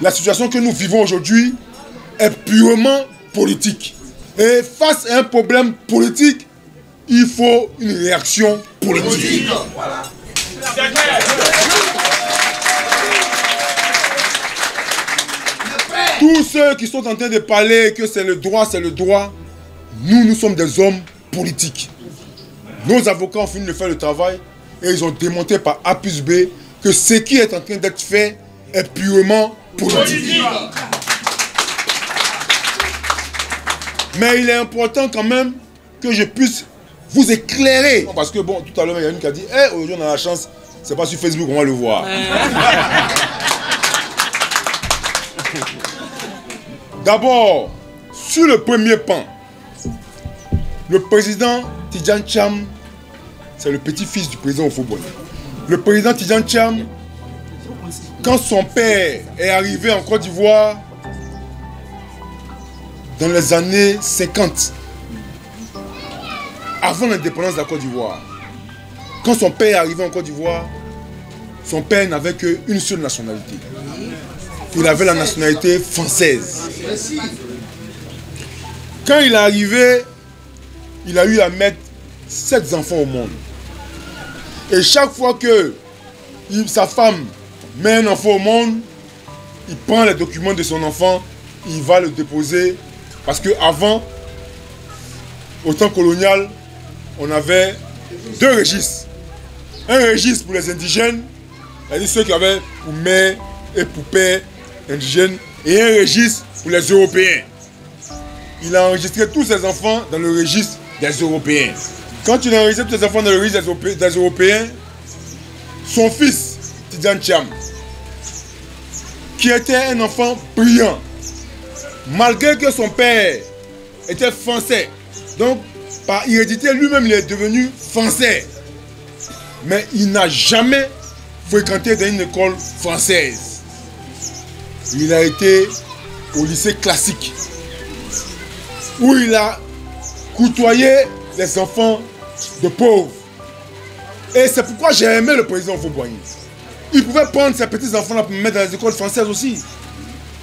la situation que nous vivons aujourd'hui est purement politique. Et face à un problème politique, il faut une réaction politique. Voilà. Tous ceux qui sont en train de parler que c'est le droit, nous sommes des hommes politiques. Nos avocats ont fini de faire le travail et ils ont démontré par A plus B que ce qui est en train d'être fait est purement politique. Mais il est important quand même que je puisse vous éclairer. Parce que bon, tout à l'heure, il y a une qui a dit hey, aujourd'hui on a la chance, c'est pas sur Facebook qu'on va le voir. D'abord, sur le premier pan, le président Tidjane Thiam, c'est le petit-fils du président Houphouët-Boigny. Le président Tidjane Thiam, quand son père est arrivé en Côte d'Ivoire, dans les années 50, avant l'indépendance de la Côte d'Ivoire, quand son père est arrivé en Côte d'Ivoire, son père n'avait qu'une seule nationalité. Il avait la nationalité française. Quand il est arrivé, il a eu à mettre 7 enfants au monde. Et chaque fois que sa femme met un enfant au monde, il prend les documents de son enfant, il va le déposer. Parce qu'avant, au temps colonial, on avait 2 registres. Un registre pour les indigènes, c'est-à-dire ceux qui avaient pour mère et pour père indigènes, et un registre pour les Européens. Il a enregistré tous ses enfants dans le registre des Européens. Quand il a enregistré tous ses enfants dans le registre des Européens, son fils, Tidjane Thiam, qui était un enfant brillant, malgré que son père était français, donc par hérédité, lui-même il est devenu français. Mais il n'a jamais fréquenté dans une école française. Il a été au lycée classique, où il a côtoyé les enfants de pauvres. Et c'est pourquoi j'ai aimé le président Houphouët-Boigny. Il pouvait prendre ses petits-enfants là pour me mettre dans les écoles françaises aussi.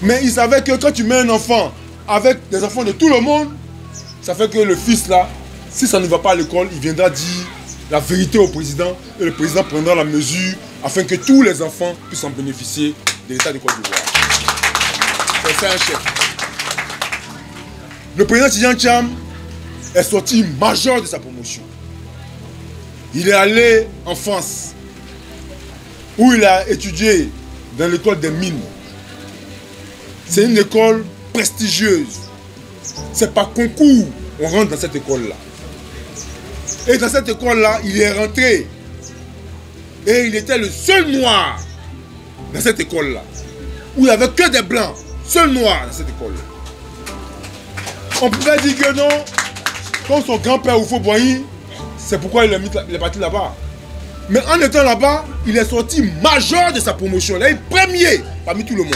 Mais il savait que quand tu mets un enfant avec des enfants de tout le monde, ça fait que le fils là, si ça ne va pas à l'école, il viendra dire la vérité au président et le président prendra la mesure afin que tous les enfants puissent en bénéficier de l'État de Côte d'Ivoire. C'est ça un chef. Le président Tidjane Thiam est sorti major de sa promotion. Il est allé en France où il a étudié dans l'école des mines. C'est une école prestigieuse. C'est par concours on rentre dans cette école-là. Et dans cette école-là, il est rentré. Et il était le seul noir dans cette école-là. Où il n'y avait que des blancs. Seul noir dans cette école-là. On pouvait dire que non. Comme son grand-père Houphouët-Boigny, c'est pourquoi il est parti là-bas. Mais en étant là-bas, il est sorti major de sa promotion. Il est premier parmi tout le monde.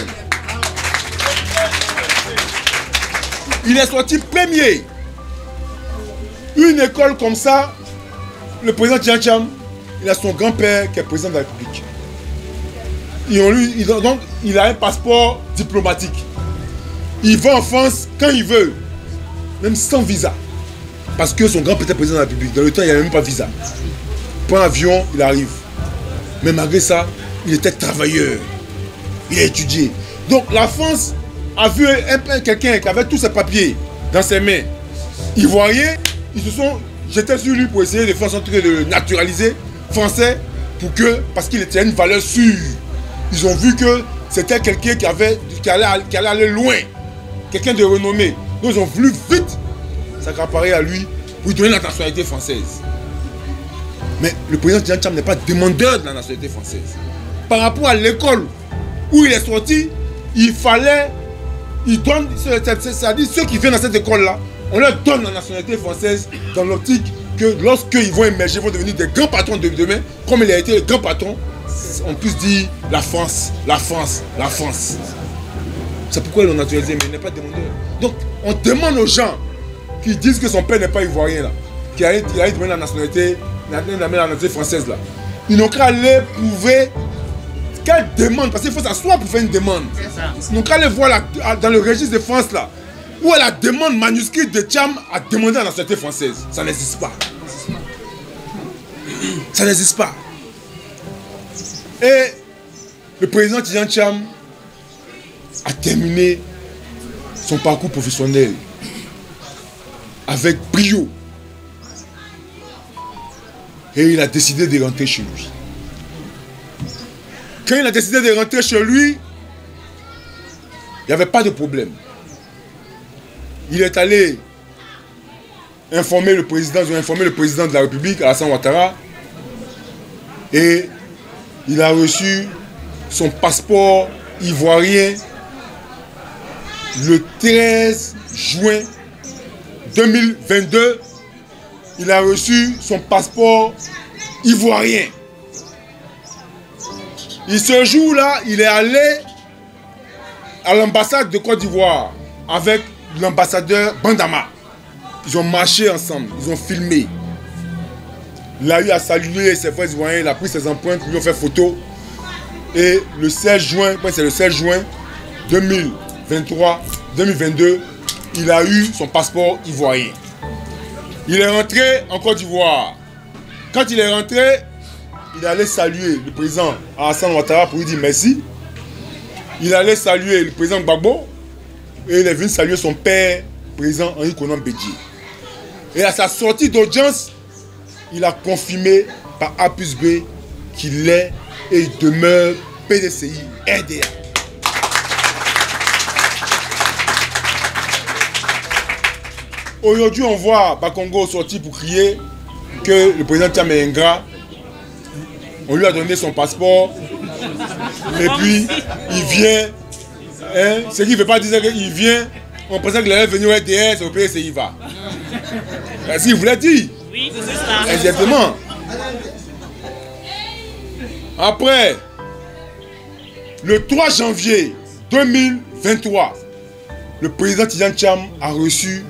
Il est sorti premier. Une école comme ça, le président Tidjane Thiam, il a son grand-père qui est président de la République. Donc, il a un passeport diplomatique. Il va en France quand il veut, même sans visa. Parce que son grand-père était président de la République. Dans le temps, il n'y avait même pas de visa. Il prend l'avion, il arrive. Mais malgré ça, il était travailleur. Il a étudié. Donc la France a vu quelqu'un qui avait tous ses papiers dans ses mains. Ivoiriens, ils se sont jetés sur lui pour essayer de faire son truc de naturaliser français parce qu'il était une valeur sûre. Ils ont vu que c'était quelqu'un qui allait aller loin. Quelqu'un de renommé. Donc ils ont voulu vite s'accaparer à lui pour lui donner la nationalité française. Mais le président Tidjane Thiam n'est pas demandeur de la nationalité française. Par rapport à l'école où il est sorti, il donne, c'est-à-dire ceux qui viennent dans cette école-là, on leur donne la nationalité française dans l'optique que lorsqu'ils vont émerger, ils vont devenir des grands patrons de demain, comme il a été le grand patron, on puisse dire la France, la France, la France. C'est pourquoi ils l'ont naturalisé, mais il n'est pas demandeur. Donc, on demande aux gens qui disent que son père n'est pas ivoirien, là, qui a demander la nationalité française, là. Ils n'ont qu'à aller prouver Quelle demande? Parce qu'il faut s'asseoir pour faire une demande. Donc quand elle voit dans le registre de France là, où la demande manuscrite de Tcham a demandé à la nationalité française, ça n'existe pas. Ça n'existe pas. Et le président Tidjane Tcham a terminé son parcours professionnel avec brio. Et il a décidé de rentrer chez lui. Quand il a décidé de rentrer chez lui, il n'y avait pas de problème. Il est allé informer le président, ils ont informé le président de la République, Alassane Ouattara, et il a reçu son passeport ivoirien le 13 juin 2022. Il a reçu son passeport ivoirien. Et ce jour-là, il est allé à l'ambassade de Côte d'Ivoire avec l'ambassadeur Bandama. Ils ont marché ensemble, ils ont filmé. Il a eu à saluer ses frères ivoiriens, il a pris ses empreintes, ils lui ont fait photo. Et le 16 juin, c'est le 16 juin 2022, il a eu son passeport ivoirien. Il est rentré en Côte d'Ivoire. Quand il est rentré, il allait saluer le président Alassane Ouattara pour lui dire merci. Il allait saluer le président Gbagbo. Et il est venu saluer son père, président Henri Konan Bédié. Et à sa sortie d'audience, il a confirmé par A plus B qu'il est et il demeure PDCI RDA. Aujourd'hui, on voit Bakongo sortir pour crier que le président Tcham est ingrat. On lui a donné son passeport. Et puis, il vient. Hein, ce qui ne veut pas dire qu'il vient. On pensait qu'il allait venir au RDS, au PDCI va. Est-ce qu'il voulait dire? Oui, c'est ça. Exactement. Après, le 3 janvier 2023, le président Tidjane Tcham a reçu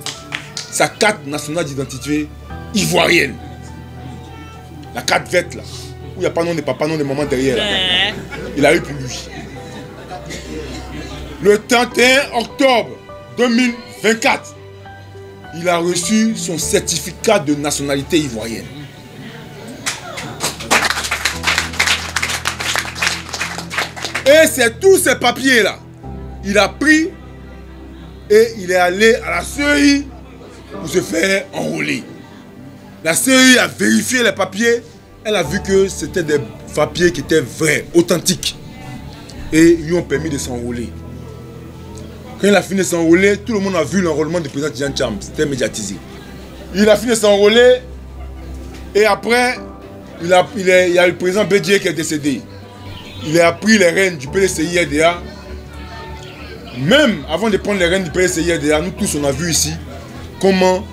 sa carte nationale d'identité ivoirienne. La carte verte là, où il n'y a pas nom de papa, nom de maman derrière. Là. Il a eu pour lui. Le 31 octobre 2024, il a reçu son certificat de nationalité ivoirienne. Et c'est tous ces papiers là, il a pris et il est allé à la CEI pour se faire enrôler. La CEI a vérifié les papiers, elle a vu que c'était des papiers qui étaient vrais, authentiques. Et ils lui ont permis de s'enrôler. Quand il a fini de s'enrôler, tout le monde a vu l'enrôlement du président Tidjane Tcham, c'était médiatisé. Il a fini de s'enrôler et après, il y a le président Bédié qui est décédé. Il a pris les rênes du PDCI RDA. Même avant de prendre les rênes du PDCI RDA, nous tous on a vu ici comment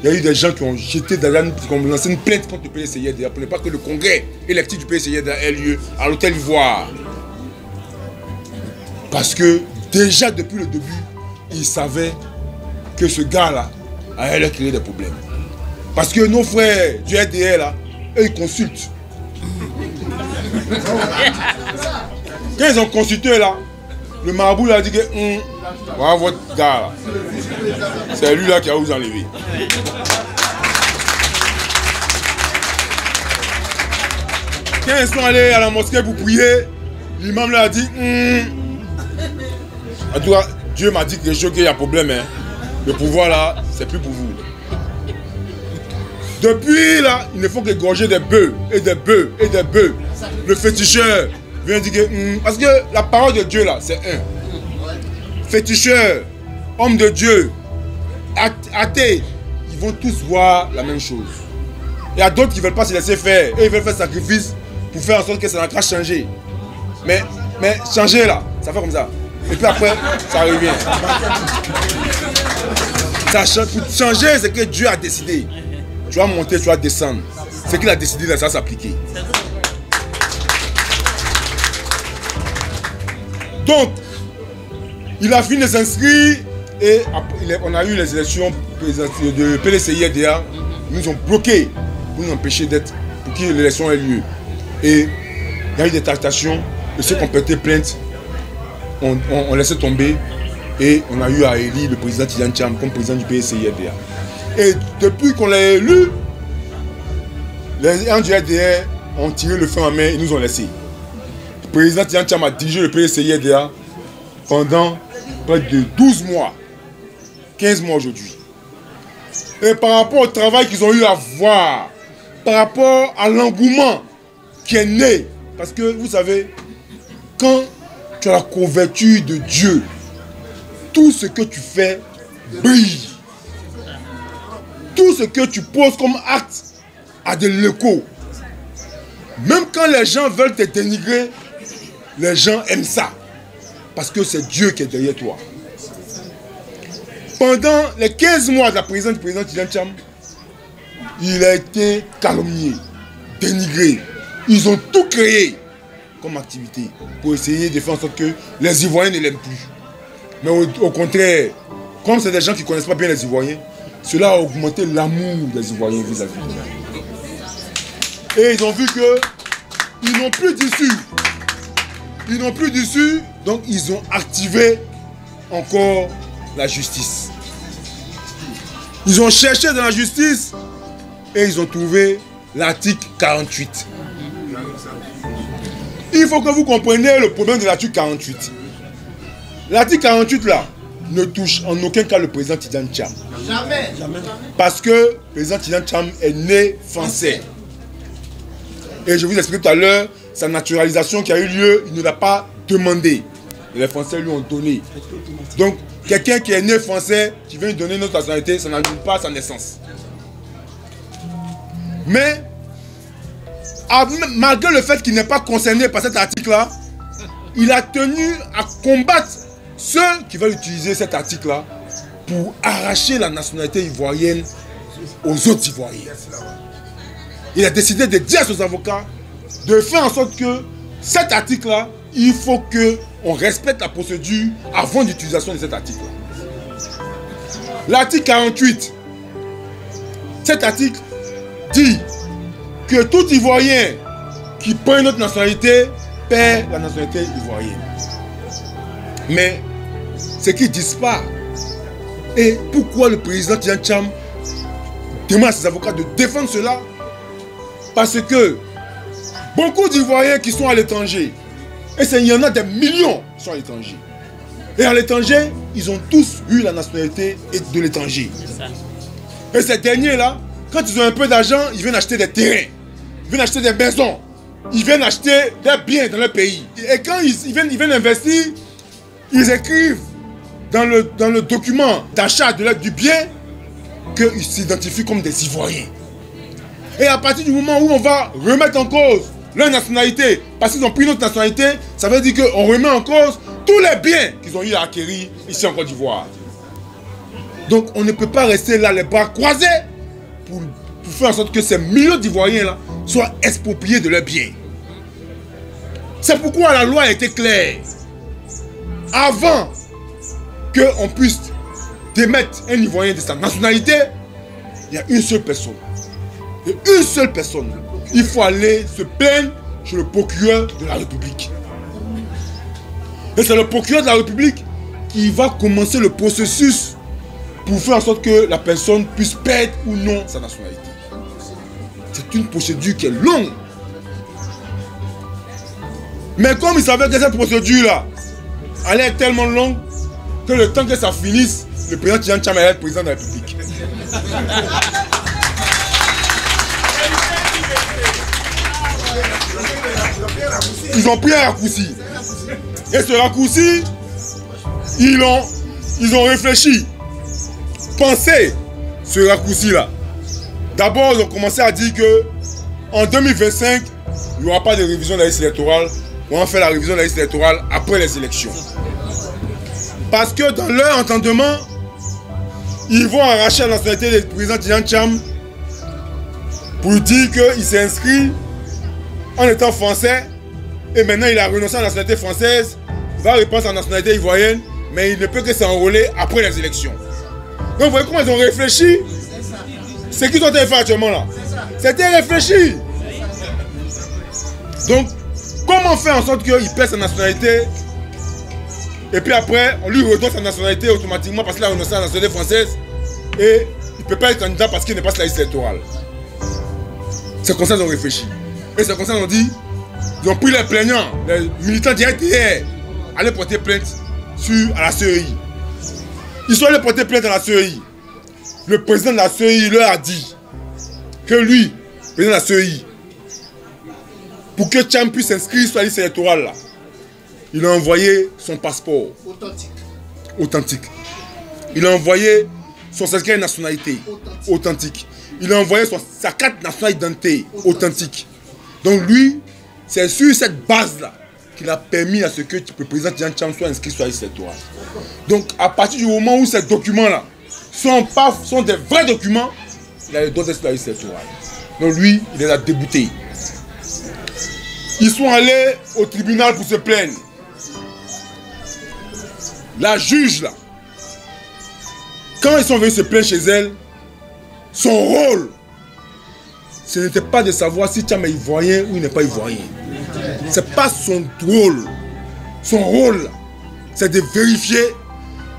il y a eu des gens qui ont jeté derrière, qui ont lancé une plainte contre le PDCI RDA pour ne pas que le congrès électif du PDCI RDA ait lieu à l'hôtel Ivoire. Parce que déjà depuis le début, ils savaient que ce gars-là allait leur créer des problèmes. Parce que nos frères du RDA là, eux ils consultent. Quand ils ont consulté là, le marabout a dit que voilà votre gars là. C'est lui là qui a vous enlevé. Quand ils sont allés à la mosquée pour prier, l'imam leur a dit en tout cas, Dieu m'a dit que qu'il y a problème. Hein. Le pouvoir là, c'est plus pour vous. Depuis là, il ne faut que gorger des bœufs et des bœufs et des bœufs. Le féticheur vient dire que parce que la parole de Dieu là, c'est un. Féticheur, homme de Dieu, athée, ils vont tous voir la même chose. Il y a d'autres qui ne veulent pas se laisser faire. Et ils veulent faire sacrifice pour faire en sorte que ça n'a qu'à changer. Mais changer là, ça fait comme ça. Et puis après, ça revient. Ça, pour changer, c'est que Dieu a décidé. Tu vas monter, tu vas descendre. Ce qu'il a décidé, là, ça va s'appliquer. Donc, il a fini de s'inscrire et on a eu les élections de PDCI RDA. Ils nous ont bloqués pour nous empêcher d'être, pour que l'élection ait lieu. Et il y a eu des tractations Et ceux qui ont porté plainte, on laissait tomber. Et on a eu à élire le président Tidjane Thiam comme président du PSCI-RDA. Et depuis qu'on l'a élu, les gens du RDA ont tiré le feu en main et nous ont laissé. Le président Tidjane Thiam a dirigé le PSCI-RDA pendant près de 12 mois, 15 mois aujourd'hui. Et par rapport au travail qu'ils ont eu à voir, par rapport à l'engouement qui est né, parce que vous savez, quand tu as la couverture de Dieu, tout ce que tu fais brille. Tout ce que tu poses comme acte a de l'écho. Même quand les gens veulent te dénigrer, les gens aiment ça. Parce que c'est Dieu qui est derrière toi. Pendant les 15 mois de la présidence du président Tidjane Thiam, il a été calomnié, dénigré. Ils ont tout créé comme activité pour essayer de faire en sorte que les Ivoiriens ne l'aiment plus. Mais au contraire, comme c'est des gens qui ne connaissent pas bien les Ivoiriens, cela a augmenté l'amour des Ivoiriens vis-à-vis d'eux. Et ils ont vu qu'ils n'ont plus d'issue. Ils n'ont plus d'issue, donc ils ont activé encore la justice. Ils ont cherché dans la justice et ils ont trouvé l'article 48. Il faut que vous compreniez le problème de l'article 48. L'article 48 là ne touche en aucun cas le président Tidjane Thiam. Jamais. Parce que le président Tidjane Thiam est né français. Et je vous explique tout à l'heure, sa naturalisation qui a eu lieu, il ne l'a pas demandé. Les Français lui ont donné. Donc, quelqu'un qui est né français, qui vient lui donner notre nationalité, ça n'annule pas sa naissance. Mais, malgré le fait qu'il n'est pas concerné par cet article-là, il a tenu à combattre ceux qui veulent utiliser cet article-là pour arracher la nationalité ivoirienne aux autres Ivoiriens. Il a décidé de dire à ses avocats de faire en sorte que cet article-là, il faut qu'on respecte la procédure avant l'utilisation de cet article-là. L'article 48, cet article dit que tout Ivoirien qui prend notre nationalité perd la nationalité ivoirienne. Mais ce qu'ils ne disent pas, et pourquoi le président Tidjane Thiam demande à ses avocats de défendre cela? Parce que beaucoup d'Ivoiriens qui sont à l'étranger, et il y en a des millions qui sont à l'étranger, et à l'étranger, ils ont tous eu la nationalité de l'étranger. Et ces derniers-là, quand ils ont un peu d'argent, ils viennent acheter des terrains, ils viennent acheter des maisons, ils viennent acheter des biens dans leur pays. Et quand ils viennent investir, ils écrivent dans le document d'achat du bien qu'ils s'identifient comme des Ivoiriens. Et à partir du moment où on va remettre en cause leur nationalité, parce qu'ils ont pris notre nationalité, ça veut dire qu'on remet en cause tous les biens qu'ils ont eu à acquérir ici en Côte d'Ivoire. Donc on ne peut pas rester là les bras croisés pour faire en sorte que ces millions d'Ivoiriens là soient expropriés de leurs biens. C'est pourquoi la loi a été claire. Avant qu'on puisse démettre un Ivoirien de sa nationalité, il y a une seule personne. Et une seule personne. Il faut aller se plaindre chez le procureur de la République. Et c'est le procureur de la République qui va commencer le processus pour faire en sorte que la personne puisse perdre ou non sa nationalité. C'est une procédure qui est longue. Mais comme il savait que cette procédure-là allait être tellement longue que le temps que ça finisse, le président Tidjane Thiam allait être président de la République. Ils ont pris un raccourci. Et ce raccourci, ils ont réfléchi, pensé ce raccourci-là. D'abord, ils ont commencé à dire que en 2025, il n'y aura pas de révision de la liste électorale. On va faire la révision de la liste électorale après les élections. Parce que dans leur entendement, ils vont arracher la nationalité du président Tidjane Thiam pour dire qu'il s'est inscrit en étant français et maintenant il a renoncé à la nationalité française, il va reprendre sa nationalité ivoirienne, mais il ne peut que s'enrôler après les élections. Donc vous voyez comment ils ont réfléchi. Ce qu'ils ont fait actuellement là, c'était réfléchi. Donc Comment faire en sorte qu'il perd sa nationalité et puis après, on lui redonne sa nationalité automatiquement parce qu'il a renoncé à la nationalité française et il ne peut pas être candidat parce qu'il n'est pas sur la liste électorale. C'est comme ça qu'ils ont réfléchi. Et c'est comme ça qu'ils ont dit, ils ont pris les plaignants, les militants directs hier, aller porter plainte à la CEI. Ils sont allés porter plainte à la CEI. Le président de la CEI leur a dit que lui, le président de la CEI, pour que Tcham puisse s'inscrire sur la liste électorale, là, il a envoyé son passeport. Authentique. Il a envoyé son certificat de nationalité. Authentique. Il a envoyé sa carte nationale d'identité. Authentique. Donc lui, c'est sur cette base-là qu'il a permis à ce que le président Tidjane Thiam soit inscrit sur la liste électorale. Donc à partir du moment où ces documents-là sont des vrais documents, il a le droit d'être sur la liste électorale. Donc lui, il les a déboutés. Ils sont allés au tribunal pour se plaindre. La juge, là, quand ils sont venus se plaindre chez elle, son rôle, ce n'était pas de savoir si Thiam est ivoirien ou il n'est pas ivoirien. Ce n'est pas son rôle. Son rôle, c'est de vérifier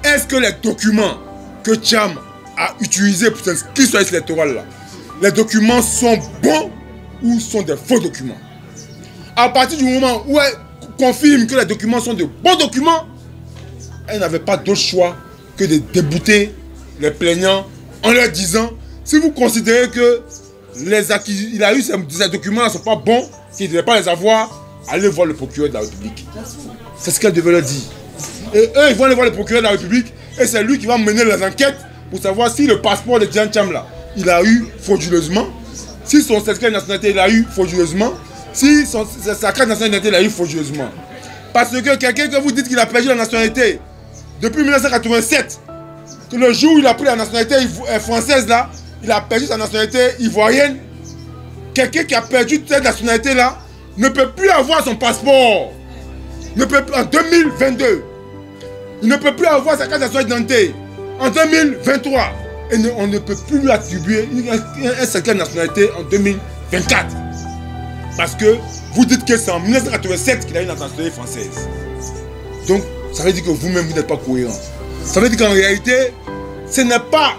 est-ce que les documents que Thiam a utilisés pour s'inscrire sur la liste électorale, là, les documents sont bons ou sont des faux documents. À partir du moment où elle confirme que les documents sont de bons documents, elle n'avait pas d'autre choix que de débouter les plaignants en leur disant si vous considérez que il a eu ces documents ne sont pas bons, qu'il ne devait pas les avoir, allez voir le procureur de la République. C'est ce qu'elle devait leur dire. Et eux, ils vont aller voir le procureur de la République et c'est lui qui va mener les enquêtes pour savoir si le passeport de Tidjane Thiam là, il a eu frauduleusement, si son certificat de nationalité il a eu frauduleusement, si sa carte de nationalité il a eu frauduleusement. Parce que quelqu'un que vous dites qu'il a perdu la nationalité depuis 1987, que le jour où il a pris la nationalité française là, il a perdu sa nationalité ivoirienne. Quelqu'un qui a perdu cette nationalité là ne peut plus avoir son passeport. En 2022, il ne peut plus avoir sa carte de nationalité. En 2023, et on ne peut plus lui attribuer un certificat de nationalité en 2024. Parce que vous dites que c'est en 1987 qu'il a eu la nationalité française. Donc, ça veut dire que vous-même, vous n'êtes pas cohérent. Ça veut dire qu'en réalité, ce n'est pas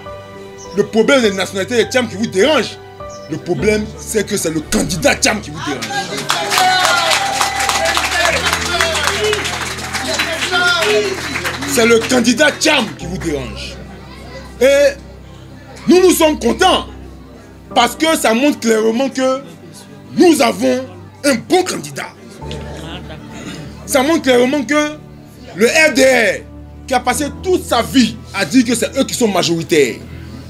le problème de la nationalité de Thiam qui vous dérange. Le problème, c'est que c'est le candidat Thiam qui vous dérange. C'est le candidat Thiam qui vous dérange. Et nous sommes contents parce que ça montre clairement que nous avons un bon candidat. Ça montre clairement que le RDR, qui a passé toute sa vie à dire que c'est eux qui sont majoritaires,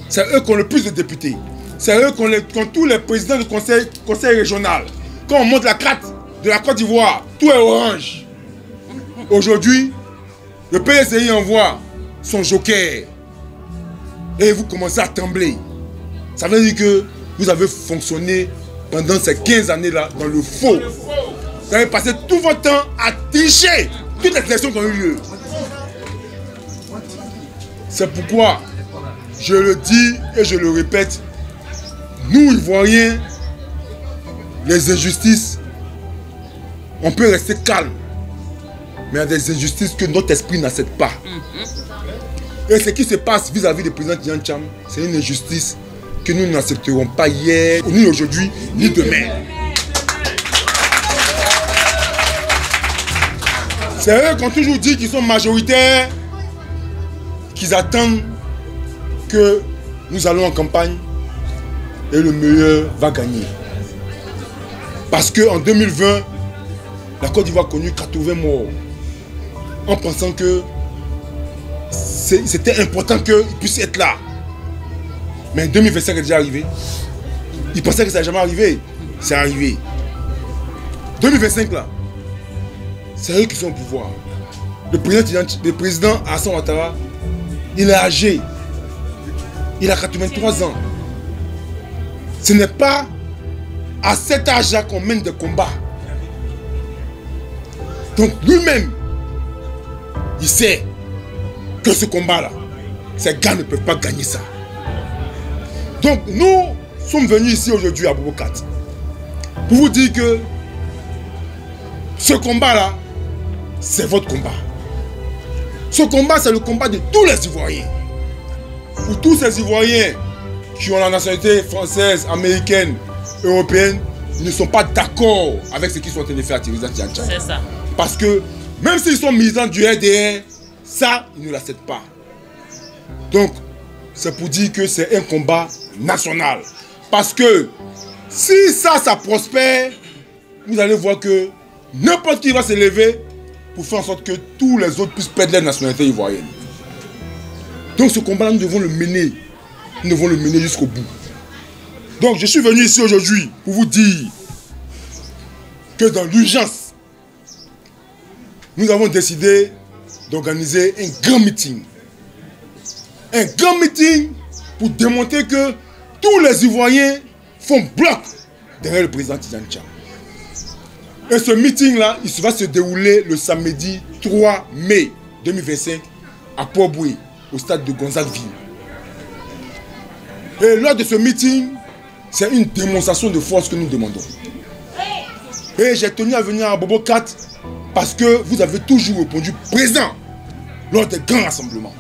c'est eux qui ont le plus de députés, c'est eux qui ont tous les présidents du conseil régional. Quand on montre la carte de la Côte d'Ivoire, tout est orange. Aujourd'hui, le PSI envoie son joker et vous commencez à trembler. Ça veut dire que vous avez fonctionné pendant ces 15 années-là dans le faux. Vous avez passé tout votre temps à tricher toutes les élections qui ont eu lieu. C'est pourquoi je le dis et je le répète, nous Ivoiriens, les injustices, on peut rester calme. Mais il y a des injustices que notre esprit n'accepte pas. Et ce qui se passe vis-à-vis du président Tidjane Thiam, c'est une injustice que nous n'accepterons pas hier, ni aujourd'hui, ni demain. C'est eux qui ont toujours dit qu'ils sont majoritaires, qu'ils attendent que nous allons en campagne et le meilleur va gagner. Parce qu'en 2020, la Côte d'Ivoire a connu 80 morts en pensant que c'était important qu'ils puissent être là. Mais en 2025 est déjà arrivé. Ils pensaient que ça n'allait jamais arriver. C'est arrivé. 2025 là, c'est eux qui sont au pouvoir. Le président Alassane Ouattara, il est âgé. Il a 83 ans. Ce n'est pas à cet âge-là qu'on mène des combats. Donc lui-même, il sait que ce combat-là, ces gars ne peuvent pas gagner ça. Donc nous sommes venus ici aujourd'hui à Bobo 4 pour vous dire que Ce combat-là, c'est votre combat. Ce combat, c'est le combat de tous les Ivoiriens. Pour tous ces Ivoiriens qui ont la nationalité française, américaine, européenne, ils ne sont pas d'accord avec ce qu'ils sont en train de faire à Tidiane Tcham. C'est ça. Parce que même s'ils sont militants du RDR, ça, ils ne l'acceptent pas. Donc, c'est pour dire que c'est un combat national. Parce que si ça prospère, vous allez voir que n'importe qui va se lever pour faire en sorte que tous les autres puissent perdre leur nationalité ivoirienne. Donc ce combat-là, nous devons le mener. Nous devons le mener jusqu'au bout. Donc je suis venu ici aujourd'hui pour vous dire que dans l'urgence, nous avons décidé d'organiser un grand meeting. Un grand meeting pour démontrer que tous les Ivoiriens font bloc derrière le président Tidiane Tcham. Et ce meeting-là, il va se dérouler le samedi 3 mai 2025 à Port-Boué, au stade de Gonzagueville. Et lors de ce meeting, c'est une démonstration de force que nous demandons. Et j'ai tenu à venir à Bobo 4 parce que vous avez toujours répondu présent lors des grands rassemblements.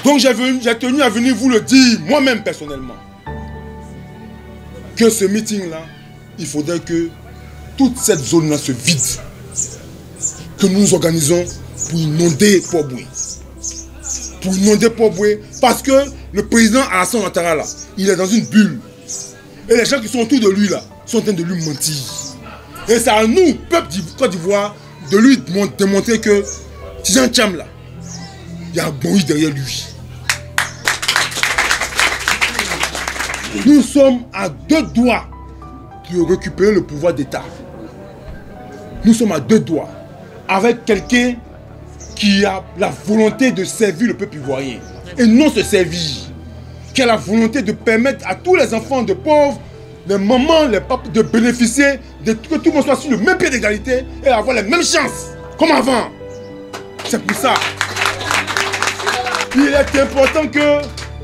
Donc j'ai tenu à venir vous le dire moi-même personnellement. Que ce meeting-là, il faudrait que toute cette zone-là se vide. Que nous nous organisons pour inonder Port-Boué. Pour inonder Port-Boué. Parce que le président Alassane Ouattara, là, il est dans une bulle. Et les gens qui sont autour de lui, là, sont en train de lui mentir. Et c'est à nous, peuple Côte d'Ivoire, de lui démontrer que Tidiane Tcham, là, il y a un Moïse derrière lui. Nous sommes à 2 doigts de récupérer le pouvoir d'État. Nous sommes à 2 doigts avec quelqu'un qui a la volonté de servir le peuple ivoirien et non se servir. Qui a la volonté de permettre à tous les enfants de pauvres, les mamans, les papas, de bénéficier, que tout le monde soit sur le même pied d'égalité et avoir les mêmes chances comme avant. C'est pour ça. Il est important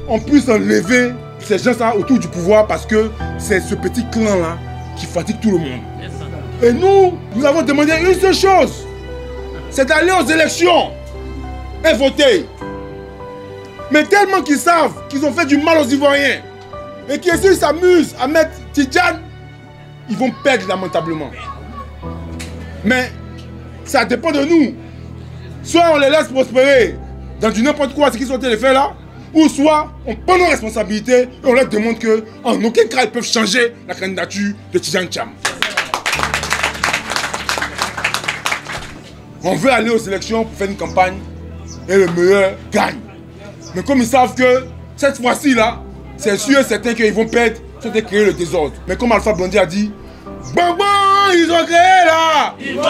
qu'on puisse enlever ces gens-là autour du pouvoir parce que c'est ce petit clan-là qui fatigue tout le monde. Et nous avons demandé une seule chose, c'est d'aller aux élections et voter. Mais tellement qu'ils savent qu'ils ont fait du mal aux Ivoiriens et qu'ils s'amusent à mettre Tidiane, ils vont perdre lamentablement. Mais ça dépend de nous. Soit on les laisse prospérer dans du n'importe quoi, ce qu'ils sont en train de faire là, ou soit on prend nos responsabilités et on leur demande qu'en aucun cas ils peuvent changer la candidature de Tidiane Tcham. On veut aller aux élections pour faire une campagne et le meilleur gagne. Mais comme ils savent que cette fois-ci là, c'est sûr et certain qu'ils vont perdre, ils vont créer le désordre. Mais comme Alpha Blondy a dit, bon, ils ont créé là, ils vont